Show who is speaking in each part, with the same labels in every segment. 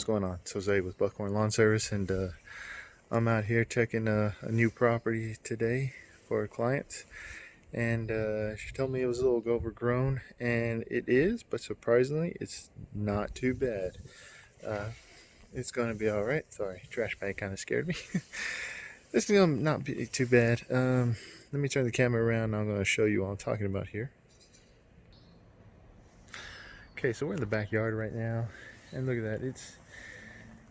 Speaker 1: going on? It's Jose with Buckhorn Lawn Service, and I'm out here checking a new property today for a client. And she told me it was a little overgrown, and it is, but surprisingly, it's not too bad. Uh, it's going to be all right. Sorry, trash bag kind of scared me. This is going to not be too bad. Let me turn the camera around. I'm going to show you what I'm talking about here. Okay, so we're in the backyard right now, and look at that.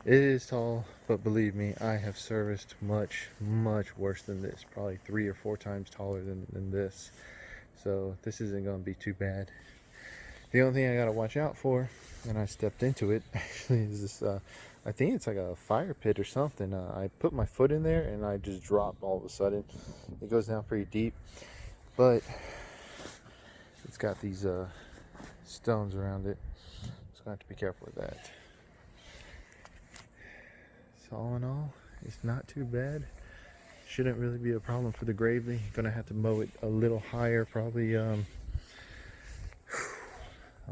Speaker 1: It is tall, but believe me, I have serviced much worse than this. Probably 3 or 4 times taller than this. So this isn't going to be too bad. The only thing I got to watch out for, and I stepped into it, actually, is this, I think it's like a fire pit or something. I put my foot in there, and I just dropped all of a sudden. It goes down pretty deep, but it's got these stones around it. So I have to be careful with that. So all in all, it's not too bad. Shouldn't really be a problem for the gravely. Gonna have to mow it a little higher, probably I'm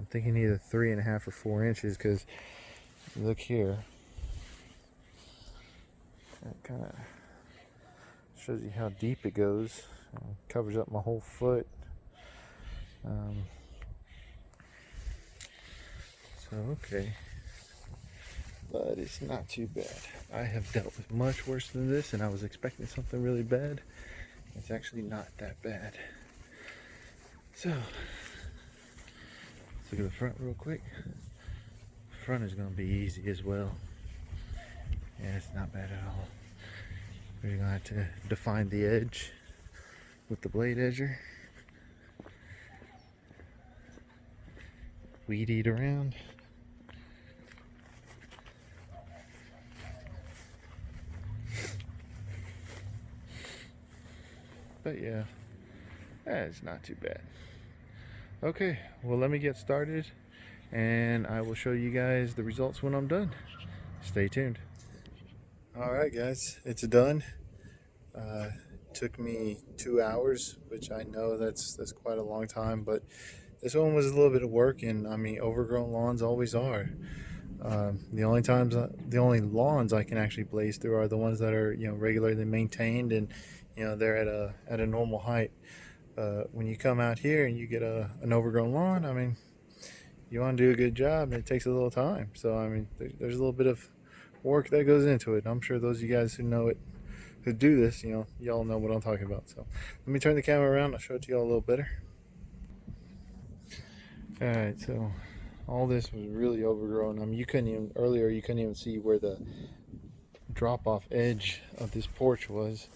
Speaker 1: thinking either 3.5 or 4 inches, because look here, that kind of shows you how deep it goes. Covers up my whole foot. So okay, but it's not too bad. I have dealt with much worse than this, and I was expecting something really bad. It's actually not that bad. So let's look at the front real quick. The front is going to be easy as well. Yeah, it's not bad at all. We're going to have to define the edge with the blade edger. Weed eat around. But yeah, it's not too bad. Okay, well, let me get started, and I will show you guys the results when I'm done. Stay tuned. Alright guys, it's done. Took me 2 hours, which I know that's quite a long time, but this one was a little bit of work, and I mean, overgrown lawns always are. The only lawns I can actually blaze through are the ones that are, regularly maintained, and they're at a normal height. When you come out here and you get an overgrown lawn, I mean, you want to do a good job, and it takes a little time. So I mean, there's a little bit of work that goes into it. I'm sure those of you guys who know it, who do this, y'all know what I'm talking about. So let me turn the camera around. I'll show it to y'all a little better. All right, so all this was really overgrown. I mean, you couldn't even see where the drop-off edge of this porch was.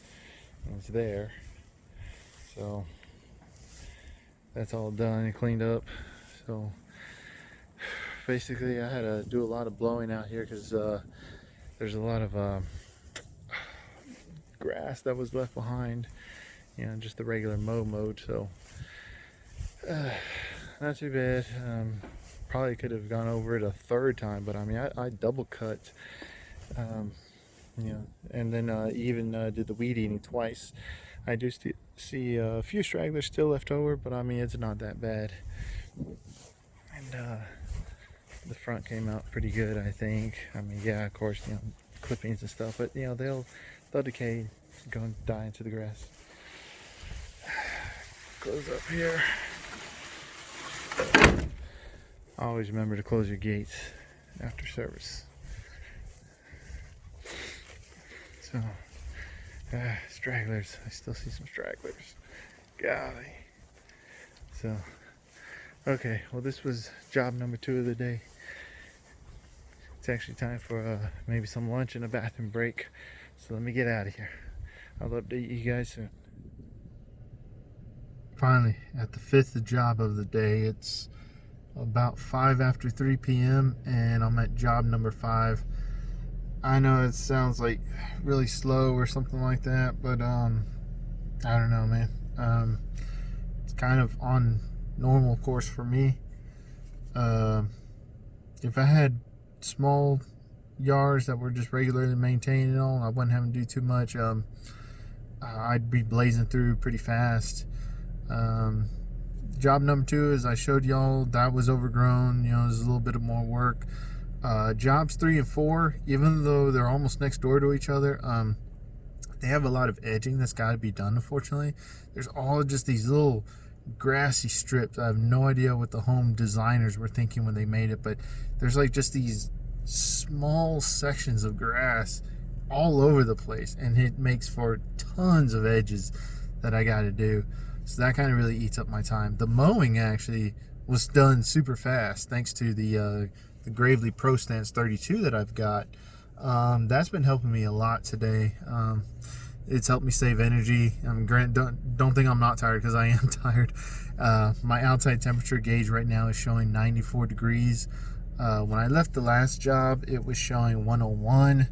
Speaker 1: It was there. So that's all done and cleaned up. So basically I had to do a lot of blowing out here, because there's a lot of grass that was left behind, just the regular mow mode. So not too bad. Probably could have gone over it a 3rd time, but I mean, I double cut, and then even did the weed eating twice. I do see a few stragglers still left over, but I mean, it's not that bad. And the front came out pretty good, I think. I mean, yeah, of course, clippings and stuff, but they'll decay, go and die into the grass. Close up here. Always remember to close your gates after service. So, stragglers. I still see some stragglers. Golly. So, okay. Well, this was job number 2 of the day. It's actually time for maybe some lunch and a bathroom break. So let me get out of here. I'll update you guys soon. Finally, at the 5th job of the day. It's about 5 after 3 p.m. and I'm at job number 5. I know it sounds like really slow or something like that, but I don't know, man. It's kind of on normal course for me. If I had small yards that were just regularly maintained and all, I wouldn't have to do too much. I'd be blazing through pretty fast. Job number 2, as I showed y'all, that was overgrown. There's a little bit of more work. Jobs 3 and 4, even though they're almost next door to each other, they have a lot of edging that's got to be done. Unfortunately, there's all just these little grassy strips. I have no idea what the home designers were thinking when they made it, but there's like just these small sections of grass all over the place, and it makes for tons of edges that I got to do. So that kind of really eats up my time. The mowing actually was done super fast thanks to the Gravely Pro Stance 32 that I've got. That's been helping me a lot today. It's helped me save energy. Don't think I'm not tired, because I am tired. My outside temperature gauge right now is showing 94 degrees. When I left the last job, it was showing 101.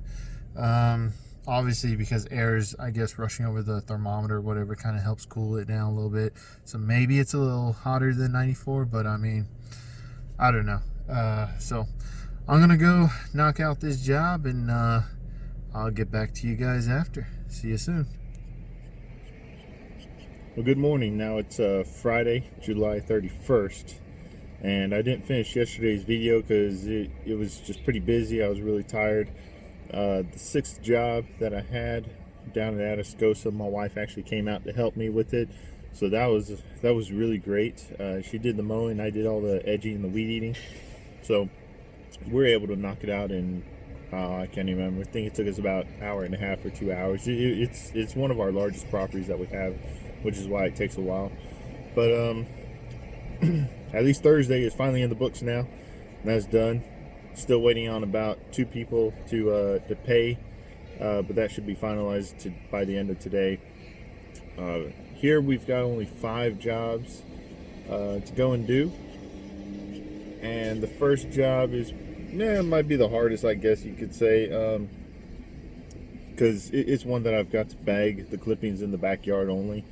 Speaker 1: Obviously, because air is, I guess, rushing over the thermometer or whatever, kind of helps cool it down a little bit. So maybe it's a little hotter than 94, but I mean, I don't know. So I'm gonna go knock out this job, and I'll get back to you guys after. See you soon. Well, good morning. Now it's Friday, July 31st, and I didn't finish yesterday's video because it was just pretty busy. I was really tired. The 6th job that I had down at Atascosa, my wife actually came out to help me with it, so that was really great. She did the mowing, I did all the edging and the weed eating, so we were able to knock it out in I can't even remember. I think it took us about an hour and a half or 2 hours. It's one of our largest properties that we have, which is why it takes a while. But at least Thursday is finally in the books now, and that's done. Still waiting on about 2 people to pay, but that should be finalized by the end of today. Here we've got only 5 jobs to go and do, and the first job is, it might be the hardest, I guess you could say, because it's one that I've got to bag the clippings in the backyard only,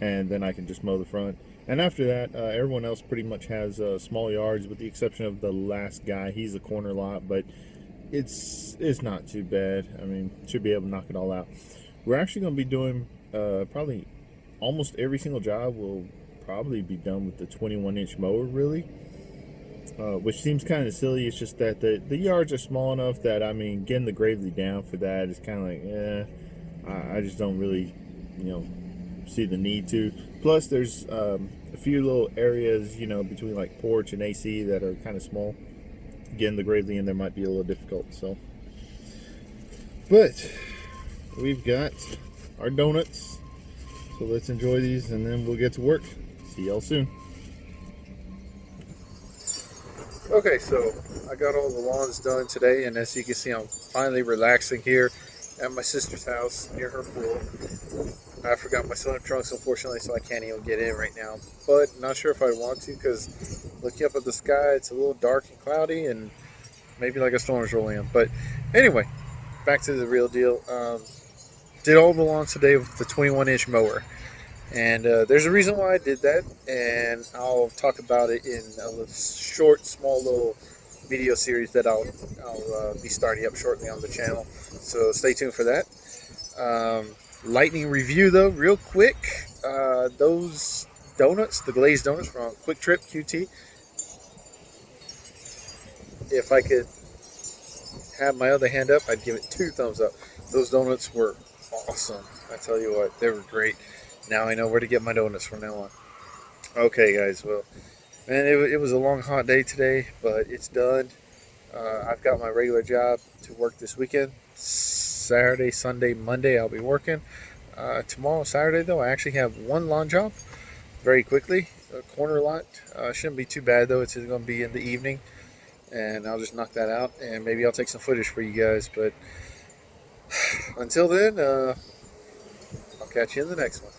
Speaker 1: and then I can just mow the front. And after that, everyone else pretty much has small yards, with the exception of the last guy. He's a corner lot, but it's not too bad. I mean, should be able to knock it all out. We're actually going to be doing probably almost every single job. We'll probably be done with the 21-inch mower, really, which seems kind of silly. It's just that the yards are small enough that, I mean, getting the Gravely down for that is kind of like, I just don't really, see the need to. Plus, there's a few little areas, between like porch and AC that are kind of small. Getting the Gravely in there might be a little difficult. So, but we've got our donuts, so let's enjoy these, and then we'll get to work. See y'all soon. Okay, so I got all the lawns done today, and as you can see, I'm finally relaxing here at my sister's house near her pool. I forgot my swim trunks, unfortunately, so I can't even get in right now. But not sure if I want to, because looking up at the sky, it's a little dark and cloudy, and maybe like a storm is rolling in. But anyway, back to the real deal. Did all the lawns today with the 21-inch mower. And there's a reason why I did that, and I'll talk about it in a short, small little video series that I'll be starting up shortly on the channel. So stay tuned for that. Lightning review though, real quick. Those donuts, the glazed donuts from QuikTrip QT. If I could have my other hand up, I'd give it 2 thumbs up. Those donuts were awesome. I tell you what, they were great. Now I know where to get my donuts from now on. Okay, guys. Well, man, it was a long, hot day today, but it's done. I've got my regular job to work this weekend. Saturday, Sunday, Monday, I'll be working. Tomorrow, Saturday, though, I actually have 1 lawn job. Very quickly, a corner lot. Shouldn't be too bad, though. It's going to be in the evening, and I'll just knock that out, and maybe I'll take some footage for you guys. But until then, I'll catch you in the next one.